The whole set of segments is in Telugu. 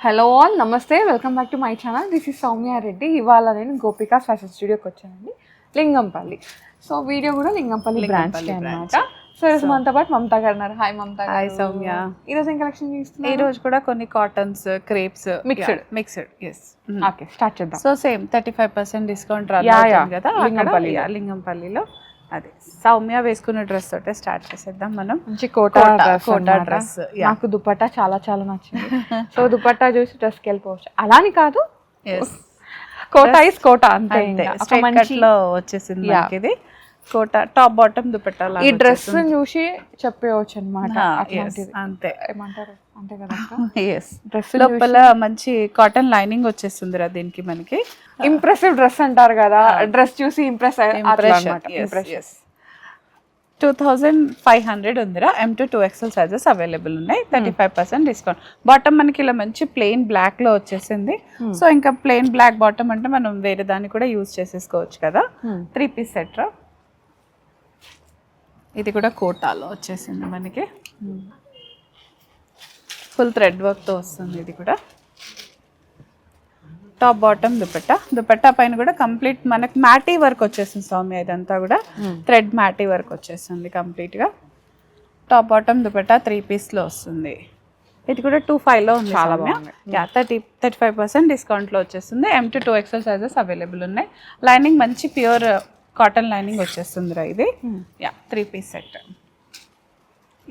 హలో ఆల్, నమస్తే, welcome back to my channel. This is Soumya Reddy. ఇవాళ నేను గోపికా ఫ్యాషన్ స్టూడియోకి వచ్చానండి, లింగంపల్లి. సో వీడియో కూడా లింగంపల్లి బ్రాంచ్ అనమాట. సో ఈరోజు మనతో పాటు మమతా గారు ఉన్నారు. హాయ్ మమతా గారు. హాయ్ సౌమ్య. ఈరోజు ఏం కలెక్షన్ చూస్తున్నారు? ఈ రోజు కూడా కొన్ని cottons, crepes, mixed. Okay, start చేద్దాం. సో సేమ్ 35% డిస్కౌంట్ రాదు కదా లింగంపల్లిలో. అదే సౌమ్య వేసుకున్న డ్రెస్ తోటే స్టార్ట్ చేసేద్దాం మనం. మంచి కోటా డ్రెస్. నాకు దుపట్టా చాలా చాలా నచ్చింది. సో దుపట్టా చూసి డ్రెస్కి వెళ్ళిపోవచ్చు. అలాని కాదు, కోటా ఇస్ కోటా అంతే. లో వచ్చేసింది మనకి ఇది కోటా, టాప్ బాటమ్ దుపట్టా. ఈ డ్రెస్ చూసి చెప్పవచ్చు అనమాట. అంతే ఏమంటారు అంతే కదా. డ్రెస్ లోపల మంచి కాటన్ లైనింగ్ వచ్చేస్తుందిరా దీనికి. మనకి ఇంప్రెసివ్ డ్రెస్ అంటారు కదా, డ్రెస్ చూసి ఇంప్రెస్. 2500 ఉందిరా. M to 2XL sizes available ఉన్నాయి. 35% డిస్కౌంట్. బాటమ్ మనకి ఇలా మంచి ప్లెయిన్ బ్లాక్ లో వచ్చేసింది. సో ఇంకా ప్లెయిన్ బ్లాక్ బాటమ్ అంటే మనం వేరే దాన్ని కూడా యూజ్ చేసేసుకోవచ్చు కదా. 3-piece సెట్ రా. ఇది కూడా కోటాలో వచ్చేసింది మనకి. ఫుల్ థ్రెడ్ వర్క్తో వస్తుంది. ఇది కూడా టాప్ బాటమ్ దుపట్టా పైన కూడా కంప్లీట్ మనకి మ్యాటీ వర్క్ వచ్చేసింది సౌమ్య. ఇదంతా కూడా థ్రెడ్ మ్యాటీ వర్క్ వచ్చేస్తుంది కంప్లీట్గా. టాప్ బాటమ్ దుపట్టా 3-piece లో వస్తుంది. ఇది కూడా 2.5లో ఉంది. చాలా బాగుంది. 35% డిస్కౌంట్లో వచ్చేస్తుంది. M to 2XL sizes available ఉన్నాయి. లైనింగ్ మంచి ప్యూర్ కాటన్ లైనింగ్ వచ్చేస్తుందిరా ఇది. 3-piece set.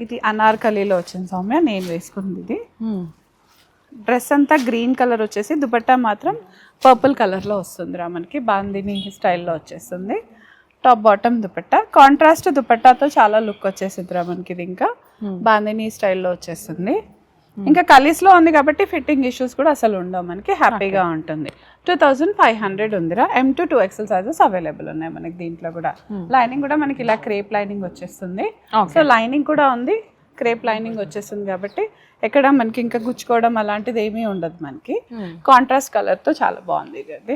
ఇది అనార్కలీలో వచ్చింది సౌమ్య, నేను వేసుకుంది. ఇది డ్రెస్ అంతా గ్రీన్ కలర్ వచ్చేసి దుపట్టా మాత్రం పర్పుల్ కలర్లో వస్తుందిరా మనకి. బాందిని స్టైల్లో వచ్చేస్తుంది. టాప్ బాటమ్ దుపట్టా కాంట్రాస్ట్ దుపట్టాతో చాలా లుక్ వచ్చేసిందిరా మనకి. ఇది ఇంకా బాందిని స్టైల్లో వచ్చేస్తుంది. ఇంకా కలీస్లో ఉంది కాబట్టి ఫిట్టింగ్ ఇష్యూస్ కూడా అసలు ఉండవు మనకి. హ్యాపీగా ఉంటుంది. 2500 ఉందిరా. M to 2XL sizes available ఉన్నాయి మనకి దీంట్లో కూడా. లైనింగ్ కూడా మనకి ఇలా క్రేప్ లైనింగ్ వచ్చేస్తుంది. సో లైనింగ్ కూడా ఉంది, క్రేప్ లైనింగ్ వచ్చేస్తుంది కాబట్టి ఎక్కడ మనకి ఇంకా గుచ్చుకోవడం అలాంటిది ఏమీ ఉండదు మనకి. కాంట్రాస్ట్ కలర్తో చాలా బాగుంది ఇది. అది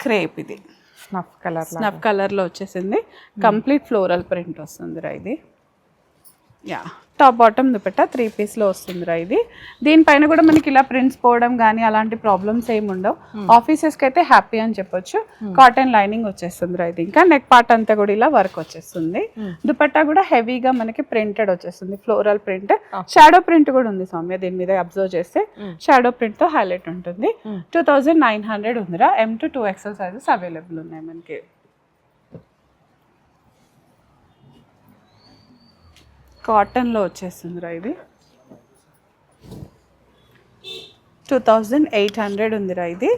క్రేప్, ఇది స్నఫ్ కలర్లో వచ్చేసింది. కంప్లీట్ ఫ్లోరల్ ప్రింట్ వస్తుందిరా ఇది. టాప్ బాటమ్ దుపట్టా 3-piece లో వస్తుందిరా ఇది. దీనిపైన కూడా మనకి ఇలా ప్రింట్స్ పోవడం కానీ అలాంటి ప్రాబ్లమ్స్ ఏమి ఉండవు. ఆఫీసెస్కి అయితే హ్యాపీ అని చెప్పొచ్చు. కాటన్ లైనింగ్ వచ్చేస్తుందిరా ఇది. ఇంకా నెక్ పార్ట్ అంతా కూడా ఇలా వర్క్ వచ్చేస్తుంది. దుపట్టా కూడా హెవీగా మనకి ప్రింటెడ్ వచ్చేస్తుంది, ఫ్లోరల్ ప్రింట్. షాడో ప్రింట్ కూడా ఉంది సౌమ్య దీని మీద. అబ్జర్వ్ చేస్తే షాడో ప్రింట్ తో హైలైట్ ఉంటుంది. 2900 ఉందిరా. M to 2XL sizes available ఉన్నాయి మనకి. కాటన్లో వచ్చేస్తుందిరా ఇది. 2800 ఉందిరా ఇది.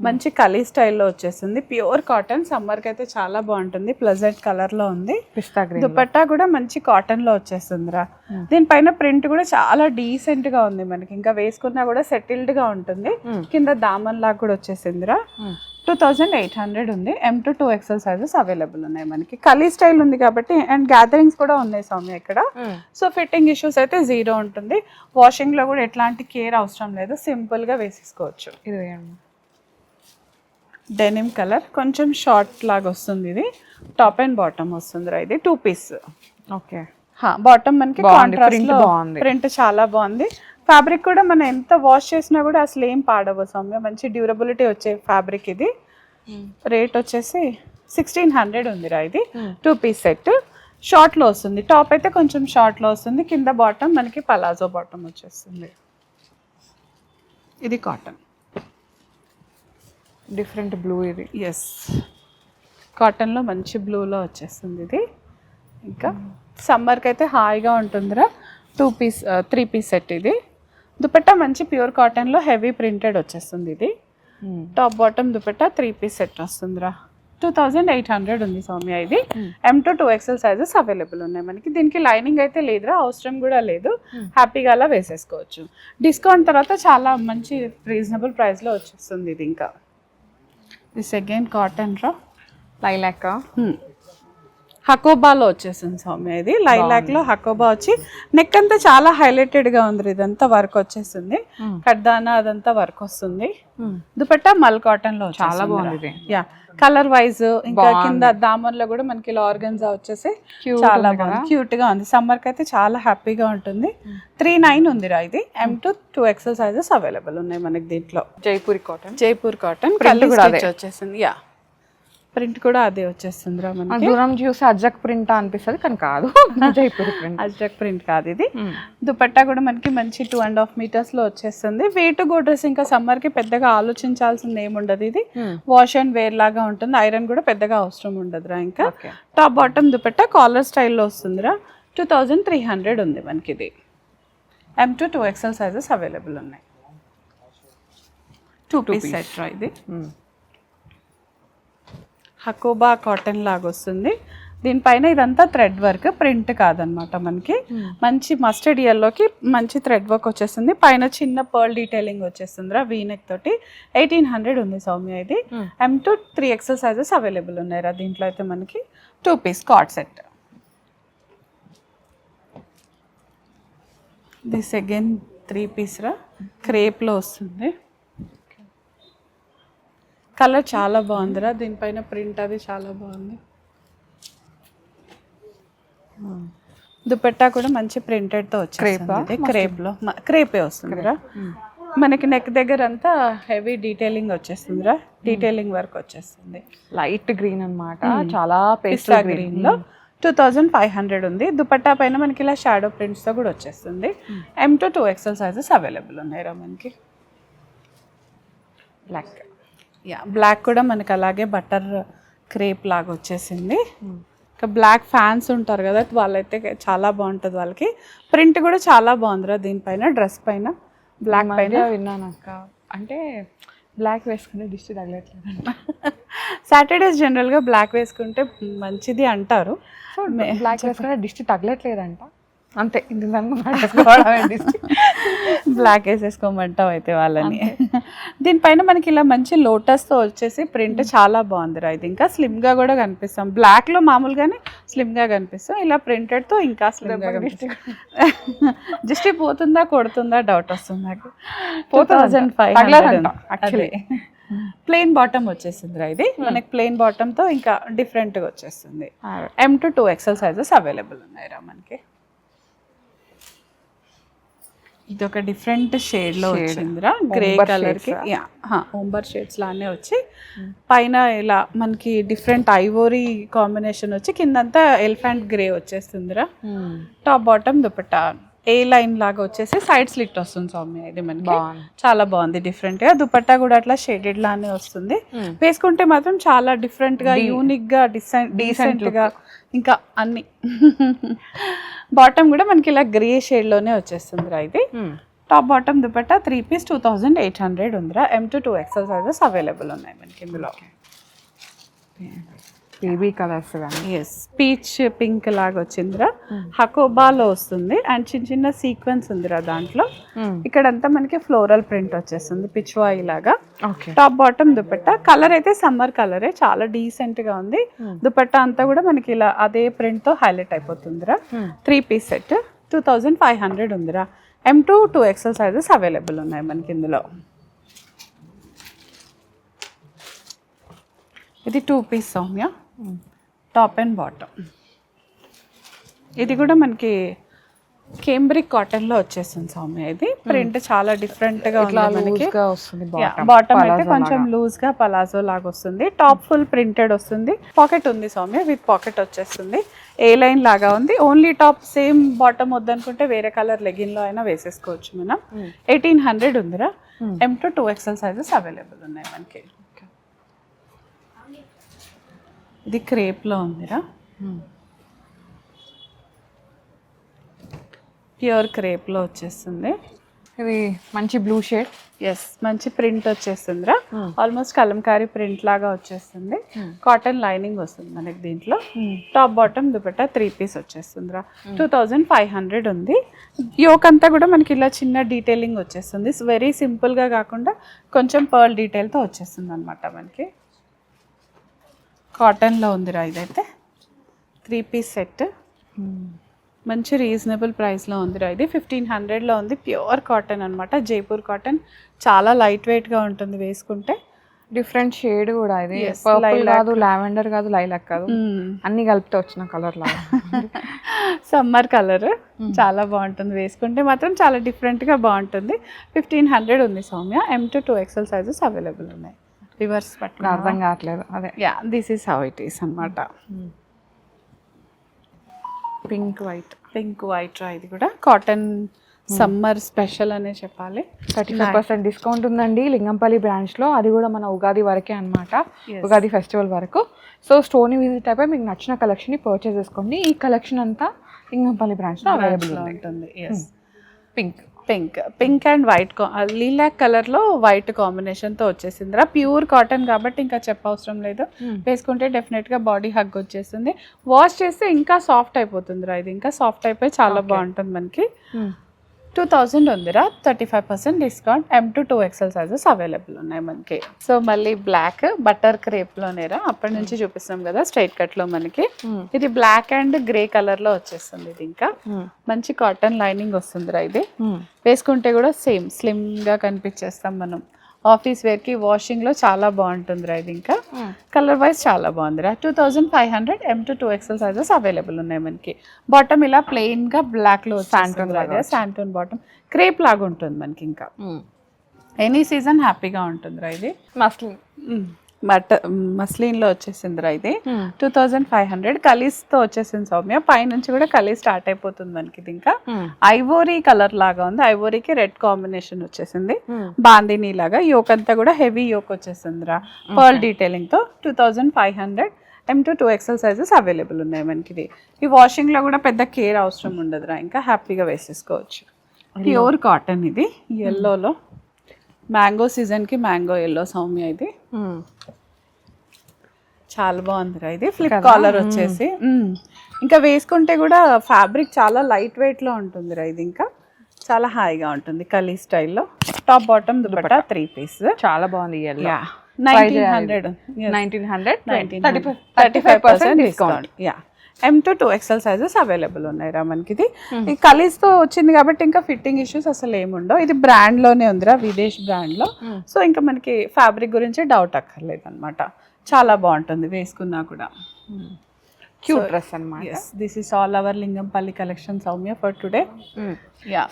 మంచి కలీ స్టైల్లో వచ్చేస్తుంది. Pure cotton. సమ్మర్కి అయితే చాలా బాగుంటుంది. ప్లెజెంట్ కలర్లో ఉంది. దుపట్టా కూడా మంచి కాటన్లో వచ్చేస్తుందిరా. దీనిపైన ప్రింట్ కూడా చాలా డీసెంట్గా ఉంది మనకి. ఇంకా వేసుకున్నా కూడా సెటిల్డ్గా ఉంటుంది. కింద దామన్ లాగా కూడా వచ్చేసిందిరా. 2800 ఉంది. M to 2XL sizes available ఉన్నాయి మనకి. కలీ స్టైల్ ఉంది కాబట్టి అండ్ గ్యాదరింగ్స్ కూడా ఉన్నాయి సౌమ్య ఇక్కడ. సో ఫిట్టింగ్ ఇష్యూస్ అయితే 0 ఉంటుంది. వాషింగ్లో కూడా ఎట్లాంటి కేర్ అవసరం లేదు. సింపుల్గా వేసేసుకోవచ్చు. ఇది డెనిమ్ కలర్, కొంచెం షార్ట్ లాగా వస్తుంది. ఇది టాప్ అండ్ బాటమ్ వస్తుందిరా. ఇది 2-piece. ఓకే, బాటమ్ మనకి కాంట్రాస్ట్ లో ప్రింట్ చాలా బాగుంది. ఫ్యాబ్రిక్ కూడా మనం ఎంత వాష్ చేసినా కూడా అసలు ఏం పాడవు సౌమ్య. మంచి డ్యూరబిలిటీ వచ్చే ఫ్యాబ్రిక్ ఇది. రేట్ వచ్చేసి 1600 ఉందిరా ఇది. 2-piece set. షార్ట్లో వస్తుంది. టాప్ అయితే కొంచెం షార్ట్లో వస్తుంది. కింద బాటమ్ మనకి పలాజో బాటమ్ వచ్చేస్తుంది. ఇది కాటన్, డిఫరెంట్ బ్లూ. ఇది కాటన్లో మంచి బ్లూలో వచ్చేస్తుంది ఇది. ఇంకా సమ్మర్కి అయితే హాయిగా ఉంటుందిరా. 3-piece సెట్ ఇది. దుపట్టా మంచి ప్యూర్ కాటన్లో హెవీ ప్రింటెడ్ వచ్చేస్తుంది ఇది. Top bottom dupatta 3-piece set వస్తుందిరా. 2800 ఉంది సౌమ్య ఇది. M to 2XL sizes available ఉన్నాయి మనకి. దీనికి లైనింగ్ అయితే లేదురా, అవసరం కూడా లేదు. హ్యాపీగా అలా వేసేసుకోవచ్చు. డిస్కౌంట్ తర్వాత చాలా మంచి రీజనబుల్ ప్రైస్లో వచ్చేస్తుంది ఇది. ఇంకా దిస్ అగైన్ కాటన్ రా. లైలాక్ హకోబాలో వచ్చేసింది సౌమ్య. ఇది లైలాక్ లో హకోబా వచ్చి నెక్ అంతా చాలా హైలైటెడ్ గా ఉంది. ఇదంతా వర్క్ వచ్చేసింది, కడ్దానా అదంతా వర్క్ వస్తుంది. దుపట్టా మల్ కాటన్ లో చాలా బాగుంది. యా, కలర్ వైజ్ ఇంకా కింద దామన్ లో కూడా మనకి ఇలా ఆర్గన్జా వచ్చేసి చాలా బాగుంది, క్యూట్ గా ఉంది. సమ్మర్ కి అయితే చాలా హ్యాపీగా ఉంటుంది. 39 ఉందిరా ఇది. M2 2XL సైజెస్ అవైలబుల్ ఉన్నాయి మనకి దీంట్లో. జైపూరి కాటన్, జైపూర్ కాటన్ వచ్చేసింది. యా, ప్రింట్ కూడా అదే వచ్చేస్తుందిరా మనకి. దూరం చూసి అజ్రక్ ప్రింట్ అనిపిస్తుంది కానీ కాదు, జైపూరి ప్రింట్. అజ్రక్ ప్రింట్ కాదు ఇది. దుపట్టా కూడా మనకి మంచి 2.5 meters లో వచ్చేస్తుంది. వెయిట్ గో డ్రెస్ ఇంకా సమ్మర్ కి పెద్దగా ఆలోచించాల్సింది ఏముండదు. ఇది వాష్ అండ్ వేర్ లాగా ఉంటుంది. ఐరన్ కూడా పెద్దగా అవసరం ఉండదురా. ఇంకా టాప్ బాటమ్ దుపట్టా కాలర్ స్టైల్లో వస్తుందిరా. 2300 ఉంది మనకి ఇది. M2 2XL సైజెస్ అవైలబుల్ ఉన్నాయి. 2 piece సెట్ రా ఇది. హకోబా కాటన్ లాగా వస్తుంది. దీనిపైన ఇదంతా థ్రెడ్ వర్క్, ప్రింట్ కాదనమాట మనకి. మంచి మస్టర్డ్ ఎల్లోకి మంచి థ్రెడ్ వర్క్ వచ్చేస్తుంది. పైన చిన్న పర్ల్ డీటెయిలింగ్ వచ్చేస్తుంది వీనెక్ తోటి. 1800 ఉంది సౌమ్య ఇది. M2 3XL సైజెస్ అవైలబుల్ ఉన్నాయిరా దీంట్లో అయితే మనకి. 2 piece card set. This again 3 piece రా, క్రేప్ లో వస్తుంది. కలర్ చాలా బాగుందిరా. దీనిపైన ప్రింట్ అది చాలా బాగుంది. దుపట్టా కూడా మంచి ప్రింటెడ్ తో వచ్చేస్తుంది. క్రేప్ లో క్రేపే వస్తుందిరా మనకి. నెక్ దగ్గర అంతా హెవీ డీటెయిలింగ్ వచ్చేస్తుందిరా. డీటెయిలింగ్ వర్క్ వచ్చేస్తుంది. లైట్ గ్రీన్ అన్నమాట, చాలా పిస్తా గ్రీన్ లో. 2500 ఉంది. దుపట్టా పైన మనకి ఇలా షాడో ప్రింట్స్ తో కూడా వచ్చేస్తుంది. M2 2XL సైజెస్ అవైలబుల్ ఉన్నాయిరా మనకి. బ్లాక్, యా, బ్లాక్ కూడా మనకి అలాగే బటర్ క్రేప్ లాగా వచ్చేసింది. ఇంకా బ్లాక్ ఫ్యాన్స్ ఉంటారు కదా, వాళ్ళైతే చాలా బాగుంటుంది వాళ్ళకి. ప్రింట్ కూడా చాలా బాగుందిరా దీనిపైన. డ్రెస్ పైన బ్లాక్ పైన విన్నాను అక్క, అంటే బ్లాక్ వేసుకుంటే దిష్టి తగలట్లేదు. సాటర్డేస్ జనరల్గా బ్లాక్ వేసుకుంటే మంచిది అంటారు. బ్లాక్ వేసుకుంటే దిష్టి తగలట్లేదంట, అంతే. బ్లాక్ వేసేసుకోమంటావు అయితే వాళ్ళని. దీనిపైన మనకి ఇలా మంచి లోటస్తో వచ్చేసి ప్రింట్ చాలా బాగుందిరా ఇది. ఇంకా స్లిమ్గా కూడా కనిపిస్తాం. బ్లాక్లో మామూలుగానే స్లిమ్గా కనిపిస్తాం, ఇలా ప్రింటెడ్తో ఇంకా స్లిమ్గా కనిపిస్తాం. జస్ట్ పోతుందా కొడుతుందా డౌట్ వస్తుంది నాకు. 4500 యాక్చువల్లీ. ప్లెయిన్ బాటమ్ వచ్చేసిందిరా ఇది మనకి. ప్లెయిన్ బాటమ్తో ఇంకా డిఫరెంట్గా వచ్చేస్తుంది. M2 2XL సైజెస్ అవైలబుల్ ఉన్నాయిరా మనకి. ఇది ఒక డిఫరెంట్ షేడ్ లో వచ్చిందిరా, గ్రే కలర్ కి. ఓంబర్ షేడ్స్ లానే వచ్చి పైన ఇలా మనకి డిఫరెంట్ ఐవోరీ కాంబినేషన్ వచ్చి కిందంతా ఎలిఫెంట్ గ్రే వచ్చేస్తుందిరా. Top bottom dupatta A line లాగా వచ్చేసి సైడ్ స్లిట్ వస్తుంది సౌమ్య. ఇది మనకి చాలా బాగుంది డిఫరెంట్ గా. దుపట్టా కూడా అట్లా షేడెడ్ లానే వస్తుంది. వేసుకుంటే మాత్రం చాలా డిఫరెంట్ గా, యూనిక్ గా, డీసెంట్ గా ఇంకా అన్ని. బాటమ్ కూడా మనకి ఇలా గ్రే షేడ్ లోనే వచ్చేస్తుందిరా ఇది. టాప్ బాటమ్ దుపట్టా 3 piece 2800 ఉందిరా. M2 2XL సైజెస్ అవైలబుల్ ఉన్నాయి మనకి ఇందులో. బేబీ కలర్స్ కానీ. ఎస్, పీచ్ పింక్ లాగా వచ్చిందిరా. హకోబాలో వస్తుంది అండ్ చిన్న చిన్న సీక్వెన్స్ ఉందిరా దాంట్లో. ఇక్కడంతా మనకి ఫ్లోరల్ ప్రింట్ వచ్చేస్తుంది పిచ్వాయి లాగా. టాప్ బాటమ్ దుపట్టా కలర్ అయితే సమ్మర్ కలరే, చాలా డీసెంట్ గా ఉంది. దుపట్టా అంతా కూడా మనకి ఇలా అదే ప్రింట్ తో హైలైట్ అయిపోతుందిరా. 3 piece సెట్ 2500 ఉందిరా. M2 2XL సైజెస్ అవైలబుల్ ఉన్నాయి మనకి ఇందులో. ఇది 2 piece Soumya, top and bottom. ఇది కూడా మనకి కేంబ్రిక్ కాటన్ లో వచ్చేస్తుంది సౌమ్య. ఇది ప్రింట్ చాలా డిఫరెంట్ గా ఉంది మనకి. బాటమ్ అయితే కొంచెం లూజ్ గా పలాజో లాగా వస్తుంది. టాప్ ఫుల్ ప్రింటెడ్ వస్తుంది. పాకెట్ ఉంది సౌమ్య, విత్ పాకెట్ వచ్చేస్తుంది. ఏ లైన్ లాగా ఉంది. ఓన్లీ టాప్ సేమ్ బాటమ్ వద్దనుకుంటే వేరే కలర్ లెగిన్ లో అయినా వేసేసుకోవచ్చు మనం. 1800 ఉందిరా. M2 2XL సైజెస్ అవైలబుల్ ఉన్నాయి మనకి. ఇది క్రేప్ లో ఉందిరా, ప్యూర్ క్రేప్ లో వచ్చేస్తుంది. ఇది మంచి బ్లూ షేడ్. ఎస్, మంచి ప్రింట్ వచ్చేస్తుందిరా. ఆల్మోస్ట్ కలంకారీ ప్రింట్ లాగా వచ్చేస్తుంది. కాటన్ లైనింగ్ వస్తుంది మనకి దీంట్లో. Top bottom dupatta 3 piece వచ్చేస్తుందిరా. 2500 ఉంది. యోక్ అంతా కూడా మనకి ఇలా చిన్న డీటెయిలింగ్ వచ్చేస్తుంది. వెరీ సింపుల్ గా కాకుండా కొంచెం పర్ల్ డీటెయిల్ తో వచ్చేస్తుంది అనమాట మనకి. కాటన్ లో ఉందిరా ఇదైతే. 3-piece సెట్ మంచి రీజనబుల్ ప్రైస్లో ఉందిరా ఇది. 1500లో ఉంది. ప్యూర్ కాటన్ అనమాట, జైపూర్ కాటన్. చాలా లైట్ వెయిట్గా ఉంటుంది వేసుకుంటే. డిఫరెంట్ షేడ్ కూడా ఇది, Yes, పర్పుల్ కాదు, లావెండర్ కాదు, లైలాక్ కాదు, అన్ని కలిపితే వచ్చిన కలర్ లాగా. సమ్మర్ కలర్ చాలా బాగుంటుంది వేసుకుంటే మాత్రం, చాలా డిఫరెంట్గా బాగుంటుంది. 1500 ఉంది Soumya. M to 2XL sizes available ఉన్నాయి. రివర్స్ పట్టుకుని అర్థం కావట్లేదు. అదే yeah, this is how it is అనమాట. Pink white. పింక్ వైట్ రా ఇది కూడా. కాటన్ సమ్మర్ స్పెషల్ అనే చెప్పాలి. 35% డిస్కౌంట్ ఉందండి లింగంపల్లి బ్రాంచ్లో. అది కూడా మన ఉగాది వరకే అనమాట, ఉగాది ఫెస్టివల్ వరకు. సో స్టోర్ని విజిట్ అయిపోయి మీకు నచ్చిన కలెక్షన్ని పర్చేస్ చేసుకోండి. ఈ కలెక్షన్ అంతా లింగంపల్లి బ్రాంచ్లో అవైలబుల్ ఉంటుంది. పింక్ పింక్ అండ్ వైట్, లీలాక్ కలర్లో వైట్ కాంబినేషన్తో వచ్చేసిందిరా. ప్యూర్ కాటన్ కాబట్టి ఇంకా చెప్పవసరం లేదు. వేసుకుంటే డెఫినెట్గా బాడీ హగ్ వచ్చేస్తుంది. వాష్ చేస్తే ఇంకా సాఫ్ట్ అయిపోతుందిరా ఇది. ఇంకా సాఫ్ట్ అయిపోయి చాలా బాగుంటుంది మనకి. 2000 ఉందిరా. 35% discount. M to 2XL sizes available ఉన్నాయి మనకి. సో మళ్ళీ బ్లాక్ బటర్ క్రేప్లోనేరా, అప్పటి నుంచి చూపిస్తాం కదా స్ట్రైట్ కట్లో మనకి. ఇది బ్లాక్ అండ్ గ్రే కలర్లో వచ్చేస్తుంది. ఇది ఇంకా మంచి కాటన్ లైనింగ్ వస్తుందిరా ఇది. వేసుకుంటే కూడా సేమ్ స్లిమ్గా కనిపించేస్తాం మనం. ఆఫీస్ వేర్కి వాషింగ్లో చాలా బాగుంటుందిరా ఇది. ఇంకా కలర్ వైజ్ చాలా బాగుందిరా. 2500 M to 2XL sizes available ఉన్నాయి మనకి. బాటమ్ ఇలా ప్లెయిన్గా బ్లాక్లో శాంటూన్ బాటమ్, క్రేప్ లాగా ఉంటుంది మనకి. ఇంకా ఎనీ సీజన్ హ్యాపీగా ఉంటుందిరా ఇది. మస్లిన్ మస్లిన్లో వచ్చేసిందిరా ఇది. 2500 కలీస్తో వచ్చేసింది సౌమ్య. పైనుంచి కూడా కలీ స్టార్ట్ అయిపోతుంది మనకి. ఇది ఇంకా ఐవోరీ కలర్ లాగా ఉంది. ఐవోరీకి రెడ్ కాంబినేషన్ వచ్చేసింది. బాందినీ లాగా యోక్ అంతా కూడా హెవీ యోక్ వచ్చేసిందిరా, పర్ల్ డీటెయిలింగ్ తో. 2500 M to 2XL sizes available ఉన్నాయి మనకి. ఇది ఈ వాషింగ్ లో కూడా పెద్ద కేర్ అవసరం ఉండదురా, ఇంకా హ్యాపీగా వేసేసుకోవచ్చు. ప్యూర్ కాటన్ ఇది. ఎల్లోలో మ్యాంగో సీజన్కి మ్యాంగో ఎల్లో సౌమ్య ఇది. చాలా బాగుందిరా ఇది. ఫ్లిప్ కాలర్ వచ్చేసి ఇంకా వేసుకుంటే కూడా ఫ్యాబ్రిక్ చాలా లైట్ వెయిట్లో ఉంటుందిరా ఇది. ఇంకా చాలా హాయిగా ఉంటుంది. కలీ స్టైల్లో టాప్ బాటమ్ దుపట్టా 3-piece. చాలా బాగుంది. 1900 35% discount. M to 2XL sizes available ఉన్నాయిరా మనకి. ఇది ఈ కలీస్తో వచ్చింది కాబట్టి ఇంకా ఫిట్టింగ్ ఇష్యూస్ అసలు ఏముండవు. ఇది బ్రాండ్లోనే ఉందిరా, విదేశ్ బ్రాండ్లో. సో ఇంకా మనకి ఫ్యాబ్రిక్ గురించి డౌట్ అక్కర్లేదు అనమాట. చాలా బాగుంటుంది వేసుకున్నా కూడా. క్యూట్ డ్రెస్ అన్నమాట. This is all our Lingampalli collection Soumya for today.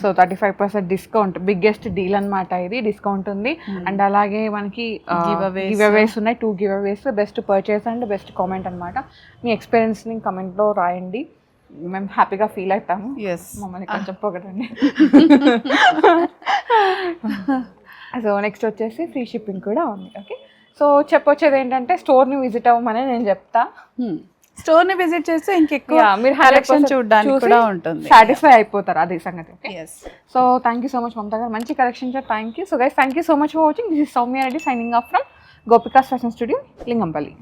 So 35% discount, biggest deal అన్నమాట ఇది. డిస్కౌంట్ ఉంది అండ్ అలాగే మనకి గివ్ అవేస్ ఉన్నాయి. 2 giveaways. Best purchase and best comment అనమాట. మీ ఎక్స్పీరియన్స్ని కమెంట్లో రాయండి, మేము హ్యాపీగా ఫీల్ అవుతాము. మమ్మల్ని కొంచెం పొగడండి. సో నెక్స్ట్ వచ్చేసి ఫ్రీ షిప్పింగ్ కూడా ఉంది. ఓకే, సో చెప్పొచ్చేది ఏంటంటే స్టోర్ని విజిట్ అవ్వమని నేను చెప్తా. స్టోర్ ని విజిట్ చేస్తే ఇంకెక్కువ మీరు కలెక్షన్ చూడడానికి కూడా ఉంటుంది, సాటిస్ఫై అయిపోతారు. అది సంగతి. So thank you so much Mamata గారు, మంచి collection. Thank you. So guys, thank you so much for watching. This is Soumya Reddy signing off from Gopika's fashion studio, Lingampalli.